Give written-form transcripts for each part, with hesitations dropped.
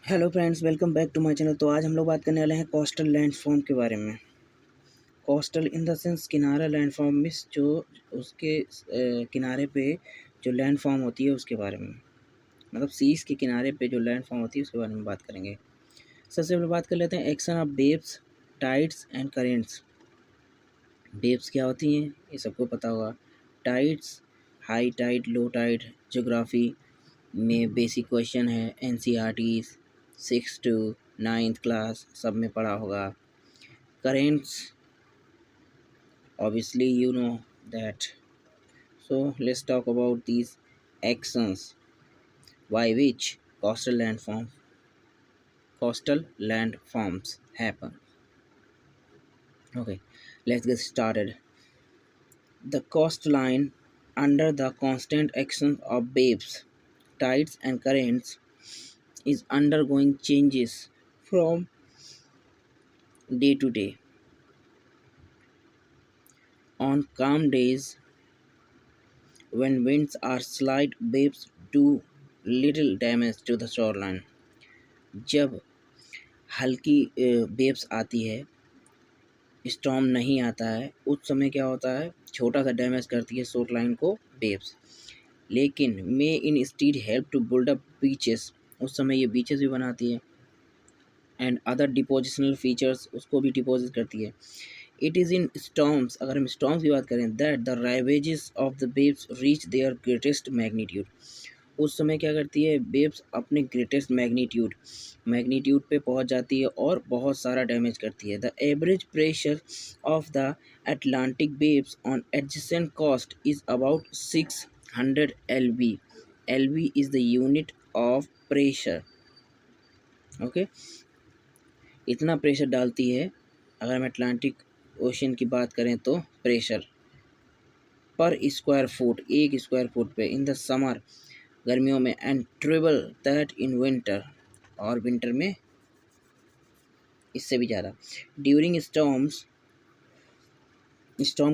Hello friends, welcome back to my channel. तो आज हम लोग बात करने वाले हैं कोस्टल लैंडफॉर्म के बारे में। कोस्टल इन द सेंस किनारा लैंडफॉर्म में जो उसके किनारे पे जो लैंडफॉर्म होती है उसके बारे में, मतलब सीज के किनारे पे जो लैंडफॉर्म होती है उसके बारे में बात करेंगे। सबसे पहले बात कर लेते हैं action of waves, tides and currents. Waves क्या होती हैं ये सबको पता होगा। Tides, high tide, low tide, geography में बेसिक क्वेश्चन है, एनसीईआरटी 6 to 9th क्लास सब में पढ़ा होगा। Currents, obviously you know that. So let's talk about these actions by which coastal landforms happen. Okay, let's get started. The coastline, under the constant action of waves, tides and currents, is undergoing changes from day to day. On calm days, when winds are slight, waves do little damage to the shoreline. जब हल्की waves आती है, storm नहीं आता है, उस समय क्या होता है, छोटा सा डैमेज करती है शोर लाइन को वेव्स। लेकिन may instead help to build up beaches, उस समय ये बीचेस भी बनाती है। एंड अदर डिपोजिशनल फीचर्स, उसको भी डिपोजिट करती है। इट इज़ इन स्टॉर्म्स, अगर हम स्टॉर्म्स की बात करें, that the ravages of the waves reach their greatest magnitude. उस समय क्या करती है, वेव्स अपने ग्रेटेस्ट मैग्नीट्यूड पे पहुंच जाती है और बहुत सारा डैमेज करती है। The average pressure of the Atlantic waves on adjacent coast is about 600 LB। LB इज द यूनिट ऑफ प्रेशर। ओके, इतना प्रेशर डालती है। अगर हम अटलांटिक ओशन की बात करें तो प्रेशर पर स्क्वायर फुट, एक स्क्वायर फुट पे, इन द समर, गर्मियों में, एंड ट्रिबल दैट इन विंटर, और विंटर में इससे भी ज़्यादा। ड्यूरिंग स्टॉर्म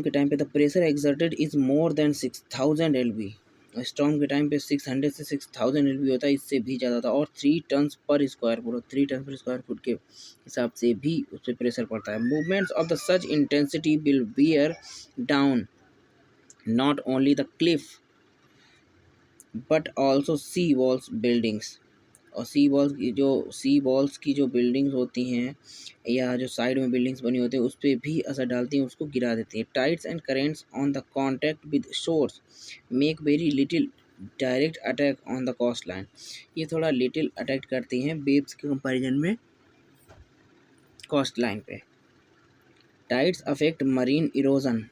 के टाइम पे the pressure exerted is more than 6000 LB। Storm के टाइम पे 600 से 6000 LB होता है, इससे भी ज़्यादा था। और 3 टन पर स्क्वायर फुट, 3 टन पर स्क्वायर फुट के हिसाब से भी उस पर प्रेशर पड़ता है। Movements of the such intensity will beer down not only the Cliff but also see walls buildings. और सी वॉल्स की जो बिल्डिंग्स होती हैं या जो साइड में बिल्डिंग्स बनी होती हैं उस पर भी असर डालती हैं, उसको गिरा देती हैं। Tides and currents on the contact with shores make very little direct attack on the coast line. ये थोड़ा लिटिल अटैक करती हैं वेव्स के कंपैरिजन में कोस्ट लाइन पे। Tides affect marine erosion,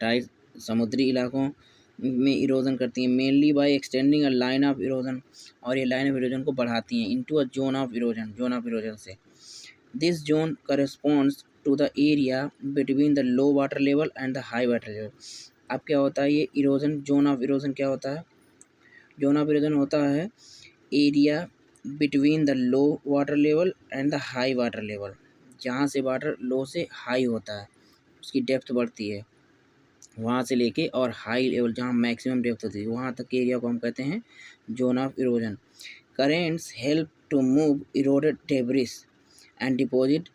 tides समुद्री इलाकों में इरोजन करती हैं, mainly by extending a line of erosion, और ये लाइन ऑफ इरोजन को बढ़ाती हैं into a zone of erosion से। This zone corresponds to the area between the low water level and the high water level. अब क्या होता है ये इरोजन, जोन ऑफ इरोजन क्या होता है, जोन ऑफ इरोजन होता है area between the low water level and the high water level, जहाँ से वाटर लो से हाई होता है, उसकी डेप्थ बढ़ती है, वहाँ से लेके और हाई लेवल जहाँ मैक्सिमम डेप्थ होती है वहाँ तक के एरिया को हम कहते हैं zone of erosion. Currents help to move eroded debris and deposit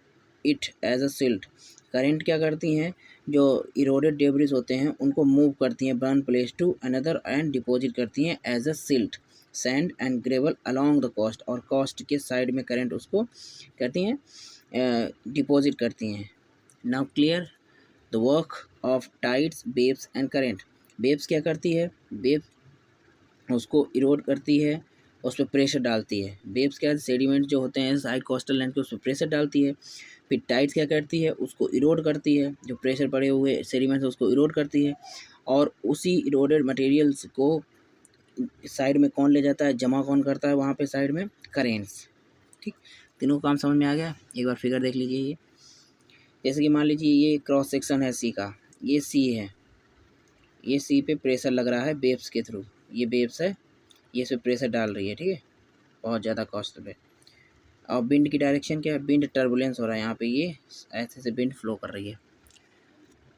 it as a silt. Current क्या करती हैं, जो इरोडेड डेब्रिस होते हैं उनको मूव करती हैं one place to another and deposit करती हैं as a silt, sand and gravel along the coast, और कोस्ट के साइड में करंट उसको करती हैं डिपॉजिट करती हैं। Now clear the work of tides, waves and current. Waves क्या करती है, वेव उसको इरोड करती है, उस पर प्रेशर डालती है। वेव्स क्या, सेडिमेंट जो होते हैं साइड कोस्टल लाइन के, उस पर प्रेशर डालती है। फिर टाइड्स क्या करती है, उसको इरोड करती है, जो प्रेशर पड़े हुए सेडिमेंट्स उसको इरोड करती है, और उसी इरोडेड मटेरियल्स को साइड में कौन ले जाता है, जमा कौन करता है वहाँ पे साइड में, करेंट्स। ठीक, तीनों काम समझ में आ गया। एक बार फिगर देख लीजिए। ये जैसे कि मान लीजिए ये क्रॉस सेक्शन है सी का, ये सी है, ये सी पे प्रेशर लग रहा है वेव्स के थ्रू, ये वेव्स है, ये इस पे प्रेशर डाल रही है, ठीक है, बहुत ज़्यादा कॉस्ट पे। और विंड की डायरेक्शन क्या है, विंड टर्बुलेंस हो रहा है यहाँ पे, ये ऐसे से विंड फ्लो कर रही है।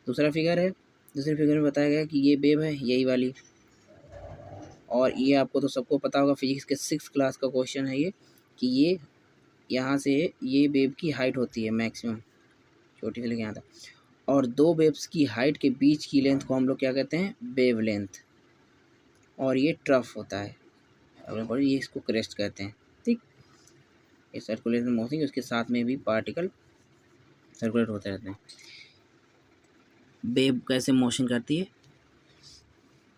दूसरा फिगर है, दूसरे फिगर में बताया गया कि ये वेव है, यही वाली, और ये आपको तो सबको पता होगा, फिजिक्स के 6th क्लास का क्वेश्चन है ये, कि ये यहाँ से ये वेव की हाइट होती है मैक्सिमम, छोटी से लेके यहाँ तक, और दो वेव्स की हाइट के बीच की लेंथ को हम लोग क्या कहते हैं, वेव लेंथ, और ये ट्रफ होता है, और ये इसको क्रेस्ट कहते हैं। ठीक, ये सर्कुलेशन मोशन, उसके साथ में भी पार्टिकल सर्कुलेट होते रहते हैं। वेव कैसे मोशन करती है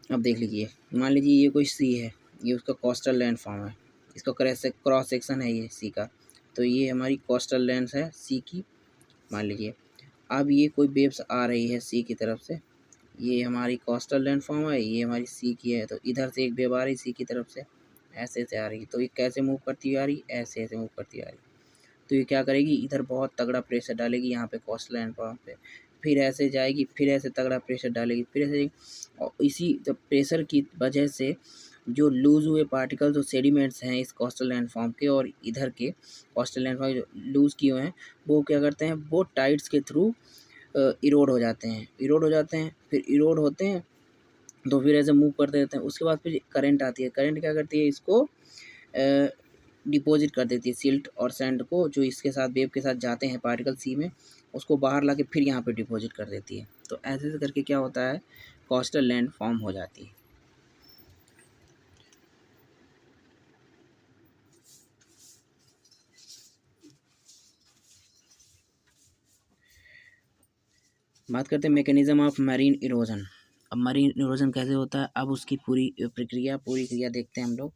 अब देख लीजिए। मान लीजिए ये कोई सी है, ये उसका कोस्टल लैंड फॉर्म है, इसका क्रॉस सेक्शन है ये सी का, तो ये हमारी कोस्टल लैंड है सी की, मान लीजिए। अब ये कोई वेव्स आ रही है सी की तरफ से, ये हमारी कोस्टल लैंड फॉर्म है, ये हमारी सी की है, तो इधर से एक वेव आ रही सी की तरफ से, ऐसे से आ रही, तो ये कैसे मूव करती आ रही, ऐसे ऐसे मूव करती आ रही। तो ये क्या करेगी, इधर बहुत तगड़ा प्रेशर डालेगी यहाँ पे कोस्टल लैंड फॉर्म पे, फिर ऐसे जाएगी, फिर ऐसे तगड़ा प्रेशर डालेगी, फिर ऐसे, और इसी प्रेशर की वजह से जो लूज हुए पार्टिकल, जो सेडिमेंट्स हैं इस कोस्टल लैंड फॉर्म के और इधर के कोस्टल लैंड फॉर्म जो लूज किए हुए हैं, वो क्या करते हैं, वो टाइड्स के थ्रू इरोड हो जाते हैं, फिर इरोड होते हैं, तो फिर ऐसे मूव करते रहते हैं। उसके बाद फिर करंट आती है, करंट क्या करती है, इसको डिपॉजिट कर देती है सिल्ट और सैंड को, जो इसके साथ वेव के साथ जाते हैं पार्टिकल सी में, उसको बाहर लाके फिर यहाँ पे डिपॉजिट कर देती है। तो ऐसे ऐसे करके क्या होता है, कोस्टल लैंड फॉर्म हो जाती है। बात करते हैं मैकेनिज्म ऑफ मरीन इरोजन। अब मरीन इरोजन कैसे होता है, अब उसकी पूरी क्रिया देखते हैं हम लोग।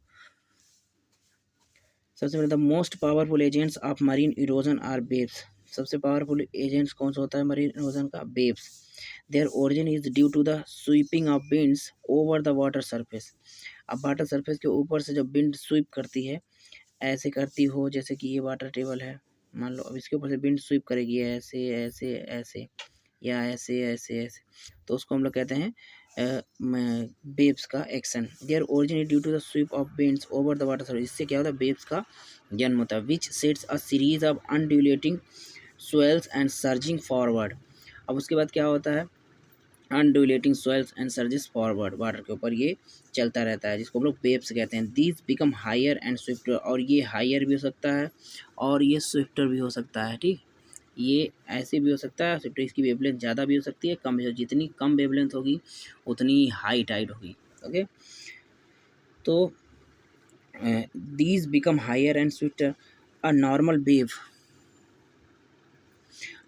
सबसे पहले the most powerful agents of marine erosion are waves. सबसे पावरफुल एजेंट्स कौन सा होता है मरीन इरोजन का, waves. Their origin is due to the sweeping of winds over the water surface. अब वाटर सरफेस के ऊपर से जब विंड स्वीप करती है, ऐसे करती हो जैसे कि ये वाटर टेबल है, मान लो, अब इसके ऊपर से विंड स्वीप करेगी ऐसे ऐसे ऐसे, या ऐसे ऐसे ऐसे, तो उसको हम लोग कहते हैं वेव्स का action. Their origin due to the sweep of winds over the water surface. इससे क्या होता है, वेव्स का जन्म होता है, which sets a series of undulating swells and surging forward. अब उसके बाद क्या होता है, undulating swells and surges forward, water के ऊपर ये चलता रहता है, जिसको हम लोग वेव्स कहते हैं। These become higher and swifter, और ये हायर भी हो सकता है और ये स्विफ्टर भी हो सकता है। ठीक, ये ऐसे भी हो सकता है, स्विफ्टर इसकी वेवलेंथ ज़्यादा भी हो सकती है, कम भी हो, जितनी कम वेवलेंथ होगी उतनी हाई टाइड होगी। ओके, तो these become higher and swifter. A normal wave,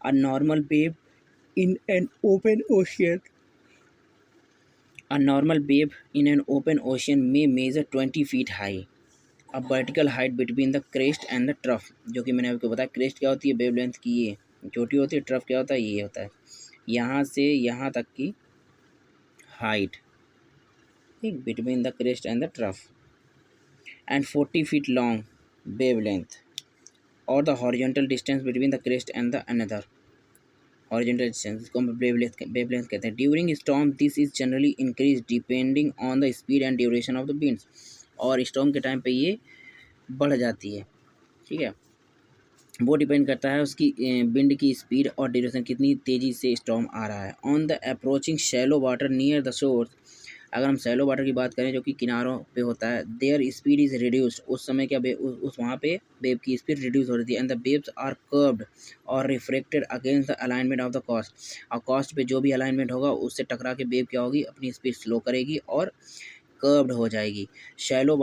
a normal wave in an open ocean, a normal wave in an open ocean may measure 20 feet high, a vertical height between the crest and the trough। जो कि मैंने आपको बताया, crest क्या होती है, wave length की ये छोटी होती है, ट्रफ क्या होता है, ये होता है यहाँ से यहाँ तक की हाइट, ठीक, between the crest and the trough, and 40 feet long wave length, और the horizontal distance between the crest and the another horizontal distance, इसको हम वेवलेंथ कहते हैं। During storm this is generally increase depending on the speed and duration of the winds. और storm के time पे ये बढ़ जाती है, ठीक है, वो डिपेंड करता है उसकी विंड की स्पीड और ड्यूरेशन, कितनी तेज़ी से स्टॉर्म आ रहा है। On the approaching shallow water near the shore, अगर हम शैलो वाटर की बात करें जो कि किनारों पे होता है, देयर स्पीड इज रिड्यूस्ड, उस समय क्या उस वहाँ पे वेव की स्पीड रिड्यूस हो रही है, and the waves are curved और refracted against the alignment of the coast. और कॉस्ट पे जो भी अलाइनमेंट होगा उससे टकरा के वेव क्या होगी, अपनी स्पीड स्लो करेगी और कर्व्ड हो जाएगी। Shallow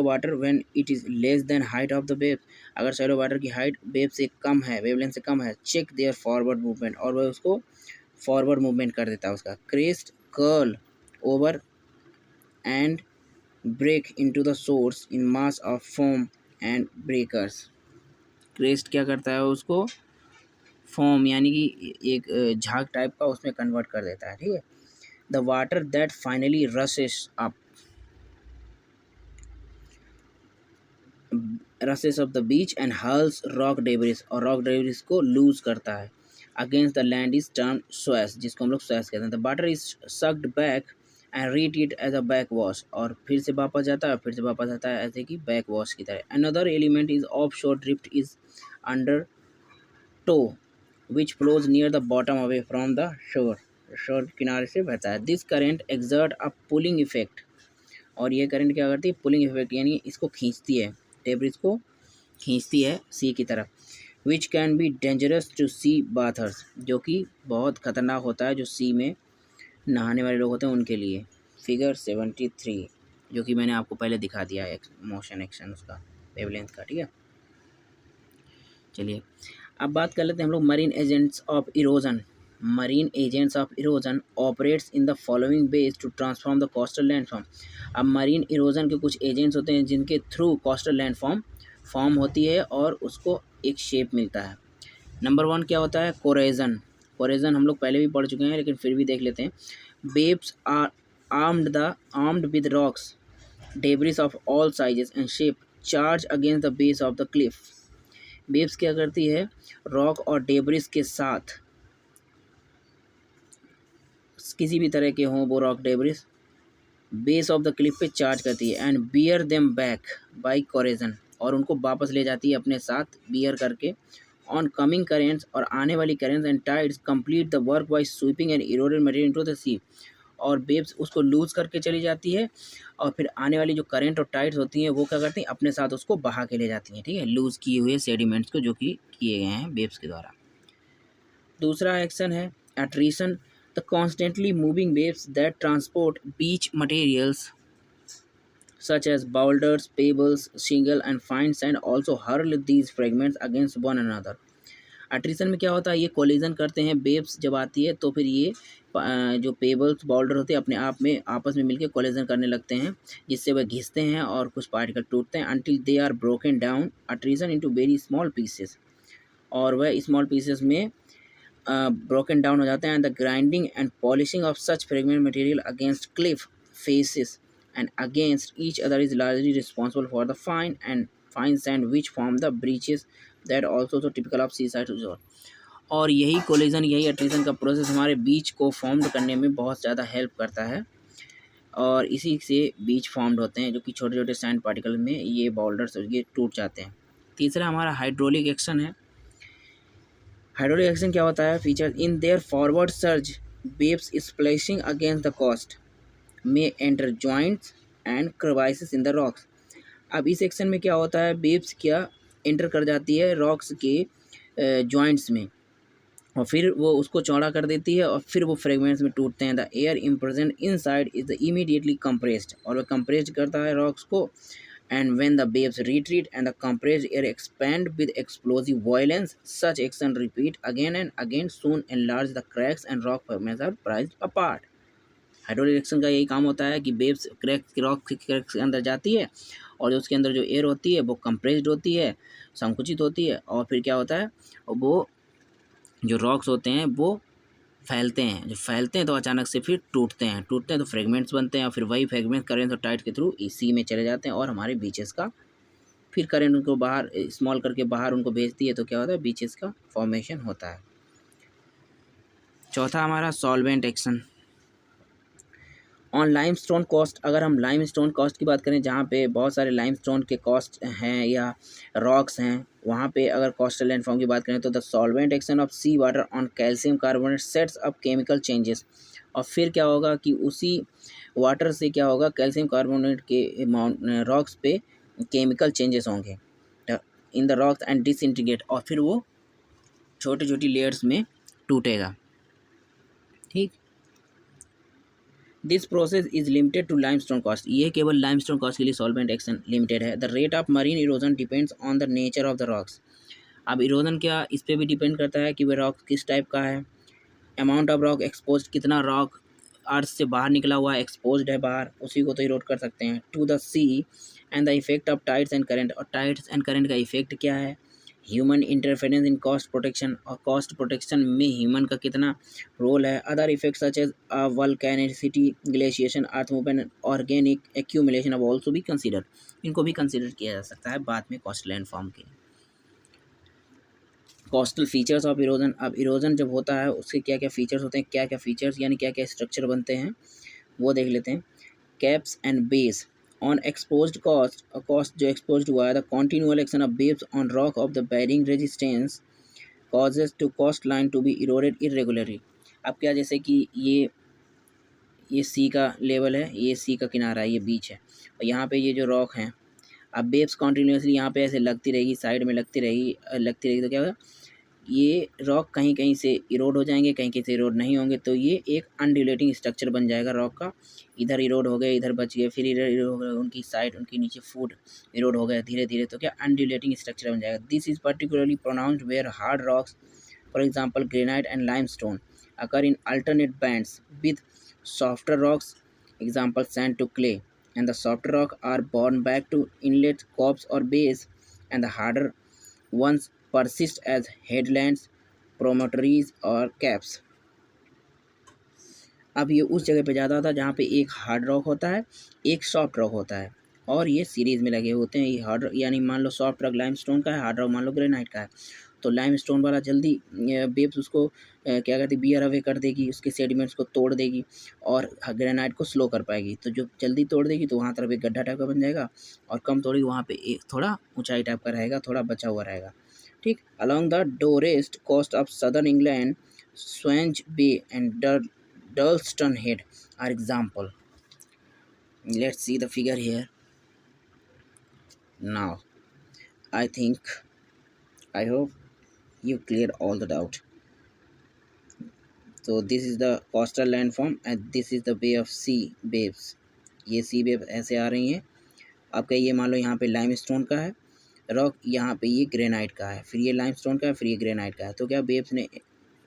water when it is less than height of the wave, अगर शैलो वाटर की हाइट वेव से कम है, वेवलेंथ से कम है, चेक देयर फॉरवर्ड मूवमेंट, और वह उसको फॉरवर्ड मूवमेंट कर देता है उसका। Crest curl over and break into the source in mass of foam and breakers. Crest क्या करता है, उसको फोम यानी कि एक झाग टाइप का उसमें कन्वर्ट कर देता है, ठीक है। The water that finally rushes up, rushes of the beach and hurls rock debris, और रॉक डेब्रिस को लूज करता है, against the land is term swash, जिसको हम लोग स्वेस कहते हैं। The water is sucked back and retreat as a back wash, और फिर से वापस जाता है, फिर से वापस आता है, ऐसे कि बैक वॉश की तरह। Another element is of shore drift is undertow which flows near the bottom away from the shore, shore किनारे से बहता है। This current exert a pulling effect, और ये करंट क्या करती है, पुलिंग इफेक्ट यानी इसको खींचती है, डेब्रिस को खींचती है सी की तरफ, which can be dangerous to sea bathers, जो कि बहुत खतरनाक होता है जो सी में नहाने वाले लोग होते हैं उनके लिए। फिगर 73 जो कि मैंने आपको पहले दिखा दिया है मोशन एक्शन उसका वेवलेंथ का, ठीक है। चलिए अब बात कर लेते हैं हम लोग marine agents of erosion. Marine agents of erosion operates in the following ways to transform the coastal landform. अब मरीन इरोजन के कुछ एजेंट्स होते हैं जिनके थ्रू कोस्टल लैंडफॉर्म फॉर्म होती है और उसको एक शेप मिलता है। नंबर 1 क्या होता है? कोरेजन। कोरेजन हम लोग पहले भी पढ़ चुके हैं लेकिन फिर भी देख लेते हैं। Waves are armed with rocks, debris of all sizes and shape charge against the base of the cliff. Waves क्या करती है? रॉक और डेब्रिस के साथ, किसी भी तरह के हों वो rock debris, base of the cliff पे चार्ज करती है and bear them back by corrosion, और उनको वापस ले जाती है अपने साथ बियर करके। ऑन कमिंग करेंट्स, और आने वाली currents and tides complete the work by sweeping and eroded material into the sea, और वेव्स उसको लूज करके चली जाती है और फिर आने वाली जो करंट और टाइड्स होती हैं वो क्या करती हैं? अपने साथ उसको बहा के ले जाती हैं, ठीक है, लूज किए हुए सेडिमेंट्स को जो कि किए गए हैं वेव्स के द्वारा। दूसरा एक्शन है attrition, the constantly moving waves that transport beach materials such as boulders, pebbles, shingle and fine sand also hurl these fragments against one another. अट्रीसन में क्या होता है? ये कोलिजन करते हैं, वेव्स जब आती है तो फिर ये जो पेबल्स बाउल्डर होते हैं अपने आप में आपस में मिलकर कोलिजन करने लगते हैं, जिससे वह घिसते हैं और कुछ पार्टिकल टूटते हैं until they are broken down अट्रीसन into very small pieces, और वह स्मॉल पीसेस में broken down हो जाते हैं। and the grinding and polishing of such fragment material against cliff faces and against each other is largely responsible for the fine sand which form the breaches that also so typical of seaside resort. और यही collision, यही अट्रीजन का process हमारे बीच को form करने में बहुत ज़्यादा हेल्प करता है और इसी से बीच फॉर्म्ड होते हैं जो कि छोटे छोटे सैंड पार्टिकल में ये बाउल्डर्स ये टूट जाते हैं। तीसरा हमारा हाइड्रोलिक एक्शन है। हाइड्रोलिक एक्शन क्या होता है? Feature in their forward surge waves splashing against the coast may enter joints and crevices in the rocks. अब इस सेक्शन में क्या होता है? वेव्स क्या एंटर कर जाती है रॉक्स के जॉइंट्स में और फिर वो उसको चौड़ा कर देती है और फिर वो फ्रेगमेंट्स में टूटते हैं। The air imprisoned inside is the immediately compressed, और वह कंप्रेस्ड करता है रॉक्स को। And when the waves retreat and the compressed air expand with explosive violence such action repeat again and again soon enlarge the cracks and rock fragments are prised apart. Hydraulic action का यही काम होता है कि waves rock के अंदर जाती है और उसके अंदर जो एयर होती है वो कंप्रेस्ड होती है, संकुचित होती है, और फिर क्या होता है? वो जो रॉक्स होते हैं वो फैलते हैं, जो फैलते हैं तो अचानक से फिर टूटते हैं तो फ्रेगमेंट्स बनते हैं और फिर वही फ्रेगमेंट करेंट और टाइड के थ्रू सी में चले जाते हैं और हमारे बीचेस का फिर करंट उनको बाहर स्मॉल करके बाहर उनको भेजती है, तो क्या होता है? बीचेस का फॉर्मेशन होता है। चौथा हमारा solvent action on limestone cost. अगर हम लाइमस्टोन कॉस्ट की बात करें जहाँ पे बहुत सारे लाइमस्टोन के कॉस्ट हैं या रॉक्स हैं, वहाँ पे अगर कोस्टल लैंडफॉर्म की बात करें तो the solvent action of sea water on calcium carbonate sets up chemical changes. और फिर क्या होगा कि उसी वाटर से क्या होगा? कैल्शियम कार्बोनेट के रॉक्स पे केमिकल चेंजेस होंगे in the rocks and disintegrate, और फिर वो छोटी छोटी लेयर्स में टूटेगा, ठीक। This process is limited to limestone coast. ये केवल लाइमस्टोन कॉस्ट के लिए सॉल्वेंट एक्शन लिमिटेड है। The rate of marine erosion depends on the nature of the rocks. अब इरोजन क्या इस पर भी डिपेंड करता है कि वह रॉक किस टाइप का है। अमाउंट ऑफ रॉक एक्सपोज, कितना रॉक अर्थ से बाहर निकला हुआ है, एक्सपोज्ड है बाहर, उसी को तो इरोड कर सकते हैं। To the sea and the effect of tides and current, और टाइड्स एंड करंट का इफेक्ट क्या है। Human interference in coast protection, और कॉस्ट प्रोटेक्शन में ह्यूमन का कितना रोल है। Other effects such as vulcanicity, glaciation, earth movement, organic accumulation अब ऑल्सो भी कंसीडर, इनको भी कंसीडर किया जा सकता है बाद में कोस्टल लैंडफॉर्म के। Coastal features of erosion. अब इरोजन जब होता है उसके क्या क्या फीचर्स होते हैं, क्या क्या फीचर्स यानी क्या क्या स्ट्रक्चर बनते हैं वो देख लेते हैं। Capes and bays on exposed coast, coast जो एक्सपोज्ड हुआ है, the continual action of waves on rock of the varying resistance causes to coast line to be eroded irregularly. अब क्या, जैसे कि ये सी का लेवल है, ये सी का किनारा है, ये बीच है, और यहाँ पे ये जो रॉक हैं अब वेव्स कॉन्टिन्यूसली यहाँ पे ऐसे लगती रहेगी, साइड में लगती रहेगी तो क्या होगा, ये रॉक कहीं कहीं से इरोड हो जाएंगे, कहीं कहीं से इरोड नहीं होंगे, तो ये एक अनड्यूलेटिंग स्ट्रक्चर बन जाएगा रॉक का। इधर इरोड हो गए, इधर बच गए, फिर इधर इरोड हो गए, उनकी साइड उनके नीचे फूड इरोड हो गया धीरे धीरे, तो क्या अनड्यूलेटिंग स्ट्रक्चर बन जाएगा। This is particularly pronounced where hard rocks, for example granite and limestone, occur in alternate bands with softer rocks, example sand to clay, and the softer rock are borne back to inlet, copes or bays, and the harder ones persist as headlands, promontories or caps. अब ये उस जगह पे ज़्यादा होता है जहाँ पे एक हार्ड रॉक होता है, एक सॉफ्ट रॉक होता है, और ये सीरीज़ में लगे होते हैं। ये हार्ड यानी मान लो सॉफ्ट रॉक लाइमस्टोन का है, हार्ड रॉक मान लो ग्रेनाइट का है, तो लाइमस्टोन वाला जल्दी वेव्स उसको क्या कहते हैं बियर अवे कर देगी, उसके सेडिमेंट्स को तोड़ देगी, और ग्रेनाइट को स्लो कर पाएगी। तो जो जल्दी तोड़ देगी तो वहाँ तरफ एक गड्ढा टाइप का बन जाएगा, और कम तोड़ेगी वहाँ पे एक थोड़ा ऊंचाई टाइप का रहेगा, थोड़ा बचा हुआ रहेगा। ठीक, along the Dorset coast of southern England, Swanage Bay and Durlston Head are example. Let's see the figure here. Now, I think, I hope you cleared all the doubt. So this is the coastal landform and this is the Bay of Sea waves. ये सी wave ऐसे आ रही हैं। आपका ये मान लो यहाँ पे limestone का है रॉक, यहाँ पे ये ग्रेनाइट का है, फिर ये लाइमस्टोन का है, फिर ये ग्रेनाइट का है। तो क्या वेव्स ने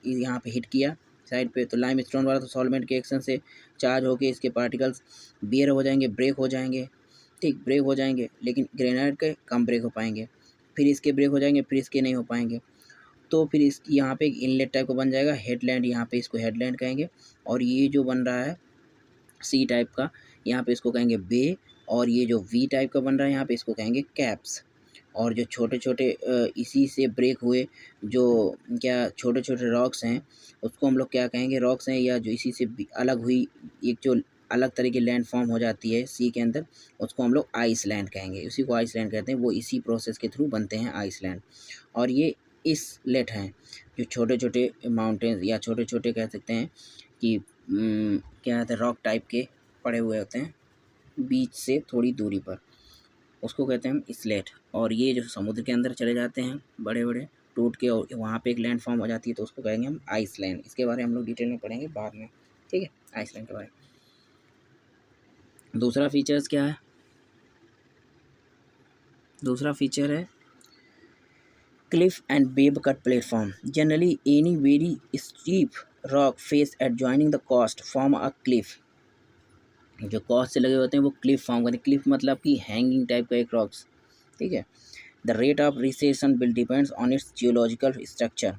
यहाँ पे हिट किया साइड पे, तो लाइमस्टोन वाला तो सॉल्वेंट के एक्शन से चार्ज होके इसके पार्टिकल्स बियर हो जाएंगे, ब्रेक हो जाएंगे। ठीक, ब्रेक हो जाएंगे, लेकिन ग्रेनाइट के कम ब्रेक हो पाएंगे, फिर इसके ब्रेक हो जाएंगे, फिर इसके नहीं हो पाएंगे। तो फिर इस यहाँ पे एक इनलेट टाइप का बन जाएगा, हेडलैंड, यहाँ पे इसको हेडलैंड कहेंगे। और ये जो बन रहा है सी टाइप का, यहाँ पे इसको कहेंगे बे, और ये जो वी टाइप का बन रहा है यहाँ पे इसको कहेंगे कैप्स। और जो छोटे छोटे इसी से ब्रेक हुए जो क्या छोटे छोटे रॉक्स हैं, उसको हम लोग क्या कहेंगे, रॉक्स हैं, या जो इसी से अलग हुई एक जो अलग तरह की लैंड फॉर्म हो जाती है सी के अंदर, उसको हम लोग आइसलैंड कहेंगे। उसी को आइसलैंड कहते हैं, वो इसी प्रोसेस के थ्रू बनते हैं आइसलैंड। और ये इसलेट हैं जो छोटे छोटे माउंटेन्स या छोटे छोटे कह सकते हैं कि क्या कहते हैं रॉक टाइप के पड़े हुए होते हैं बीच से थोड़ी दूरी पर, उसको कहते हैं हम इसलेट। और ये जो समुद्र के अंदर चले जाते हैं बड़े बड़े टूट के, और वहाँ पे एक लैंड फॉर्म हो जाती है, तो उसको कहेंगे हम आइसलैंड। इसके बारे में हम लोग डिटेल में पढ़ेंगे बाद में, ठीक है, आइसलैंड के बारे में। दूसरा फीचर्स क्या है, दूसरा फीचर है cliff and wave cut platform. Generally, any very steep rock face adjoining the coast form a cliff. जो कॉस्ट से लगे होते हैं वो क्लिफ फॉर्म करते हैं। क्लिफ मतलब कि हैंगिंग टाइप का एक रॉक्स, ठीक है। The rate of recession will depends on it's geological structure,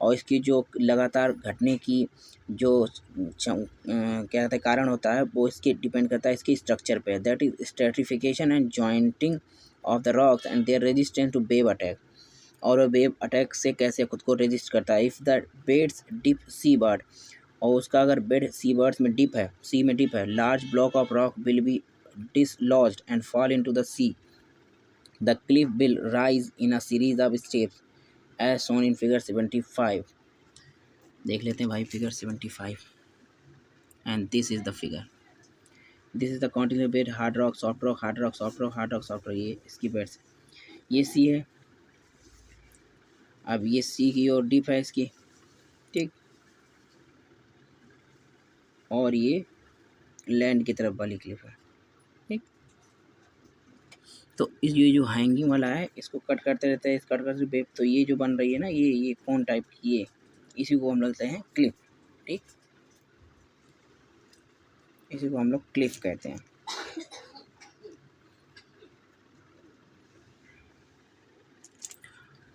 और इसकी जो लगातार घटने की जो क्या कहते हैं कारण होता है, वो इसके डिपेंड करता है इसके स्ट्रक्चर पे। That is stratification and jointing of the rocks and their resistance to wave attack, और वो वेव अटैक से कैसे खुद को रेजिस्ट करता है। If the beds dip seaward, और उसका अगर बेड सी बर्ड्स में डिप है, सी में डिप है, large block of rock will be dislodged and fall into the sea. The cliff will rise in a series of steps as shown in figure 75। देख लेते हैं भाई figure 75, and this is the figure. This is the continuous bed, hard rock soft rock, hard rock soft rock, hard rock soft rock, ये इसकी beds. ये सी है, अब ये सी की ओर डिप है इसकी, ठीक, और ये लैंड की तरफ वाली क्लिफ है, ठीक। तो इस ये जो हैंगिंग वाला है इसको कट करते रहते हैं, इस कट करते वेव, तो ये जो बन रही है ना ये कौन टाइप की, ये इसी को हम लगते हैं क्लिफ, ठीक, इसी को हम लोग क्लिफ कहते हैं।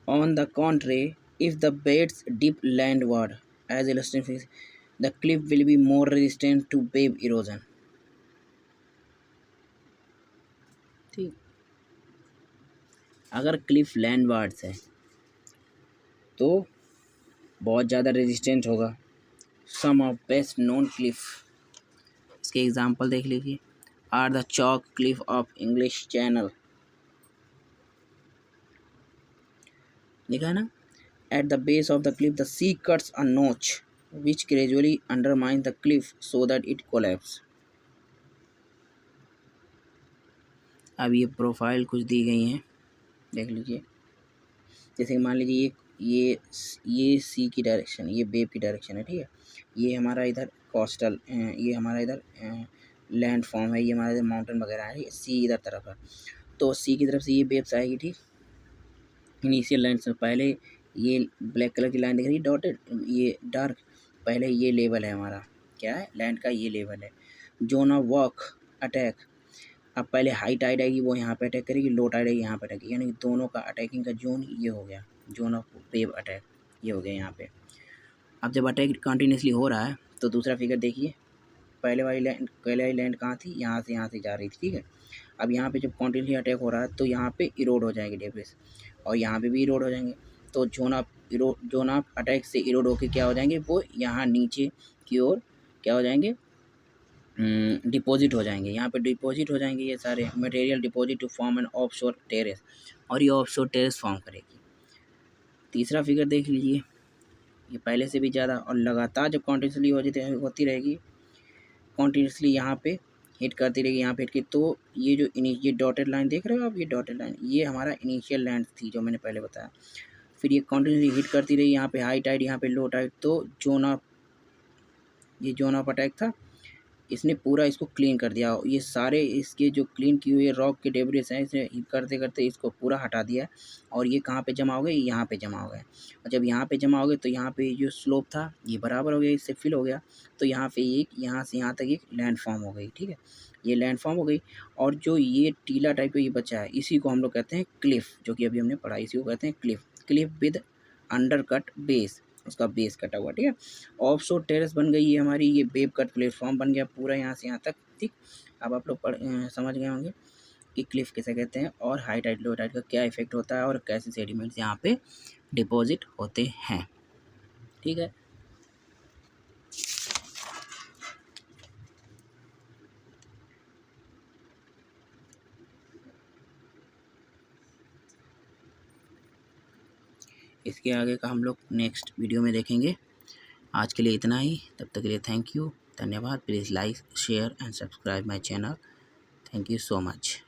On the contrary, if the beds dip landward, as illustrated, the cliff will be more resistant to wave erosion, ठीक। अगर क्लिफ लैंडवार्ड्स है तो बहुत ज़्यादा रेजिस्टेंट होगा। Some of best known cliff, इसके एग्जांपल देख लीजिए, are the chalk cliff of English Channel, देखा है ना। At the base of the cliff the sea cuts a notch which gradually undermines the cliff so that it collapses. अब ये profile कुछ दी गई हैं, देख लीजिए। जैसे कि मान लीजिए ये सी की डायरेक्शन, ये वेव की डायरेक्शन है, ठीक है। ये हमारा इधर कोस्टल, ये हमारा इधर लैंड फॉर्म है, ये हमारा इधर माउंटेन वगैरह है, सी इधर तरफ है। तो सी की तरफ से ये वेव्स आएगी, ठीक। इनिशियल लाइन से पहले ये ब्लैक कलर की लाइन दिख रही है डॉटेड, ये डार्क, पहले ये लेवल है हमारा, क्या है, लैंड का ये लेवल है। जोन ऑफ वॉक अटैक, अब पहले हाई टाइड आएगी वो यहाँ पे अटैक करेगी, लो टाइड आएगी यहाँ पे अटैक, यानी दोनों का अटैकिंग का जोन ये हो गया, जोन ऑफ वेव अटैक ये हो गया यहाँ पे। अब जब अटैक कंटिन्यूसली हो रहा है तो दूसरा फिगर देखिए, पहले वाली लैंड कहाँ थी, यहाँ से जा रही थी, ठीक है। अब यहाँ पे जब कंटिन्यूसली अटैक हो रहा है तो यहाँ पे इरोड हो जाएंगे डेब्रिस, और यहाँ पे भी इरोड हो जाएंगे। तो जोन ऑफ अटैक से इरोड होके क्या हो जाएंगे, वो यहाँ नीचे की ओर क्या हो जाएंगे, डिपॉजिट हो जाएंगे, यहाँ पे डिपॉजिट हो जाएंगे ये सारे material deposit to form an offshore terrace, और ये ऑफशोर टेरेस फॉर्म करेगी। तीसरा फिगर देख लीजिए, ये पहले से भी ज़्यादा और लगातार जब कॉन्टिन्यूसली होती रहेगी, कॉन्टिन्यूसली यहाँ पे हिट करती रहेगी, यहाँ पे हिट की, तो ये जो ये डॉटेड लाइन देख रहे हो आप, ये डॉटेड लाइन ये हमारा इनिशियल लाइन थी जो मैंने पहले बताया। फिर ये कॉन्टिन्यूसली हिट करती रही, यहाँ पे हाई टाइड, यहाँ पे लो टाइड, तो ये जोन ऑफ अटैक था, इसने पूरा इसको क्लीन कर दिया। ये सारे इसके जो क्लीन किए हुए रॉक के डेब्रिस हैं, इसे करते करते इसको पूरा हटा दिया है, और ये कहाँ पे जमा हो गए, यहाँ पे जमा हो गए। और जब यहाँ पे जमा हो गए तो यहाँ पे जो स्लोप था ये बराबर हो गया, इससे फिल हो गया, तो यहाँ पे एक यहाँ से यहाँ तक एक लैंड फॉर्म हो गई, ठीक है, ये लैंड फॉर्म हो गई। और जो ये टीला टाइप का ये बचा है, इसी को हम लोग कहते हैं क्लिफ, जो कि अभी हमने पढ़ा, इसी को कहते हैं Cliff, Cliff with undercut base, उसका बेस कटा हुआ, ठीक है। ऑफशोर टेरेस बन गई है हमारी, ये वेव कट प्लेटफॉर्म बन गया पूरा यहाँ से यहाँ तक, ठीक। अब आप लोग समझ गए होंगे कि क्लिफ किसे कहते हैं, और हाई टाइड लो टाइड का क्या इफेक्ट होता है, और कैसे सेडिमेंट्स यहाँ पे डिपॉजिट होते हैं, ठीक है। इसके आगे का हम लोग नेक्स्ट वीडियो में देखेंगे। आज के लिए इतना ही, तब तक के लिए थैंक यू, धन्यवाद। Please like share and subscribe my channel. Thank you so much.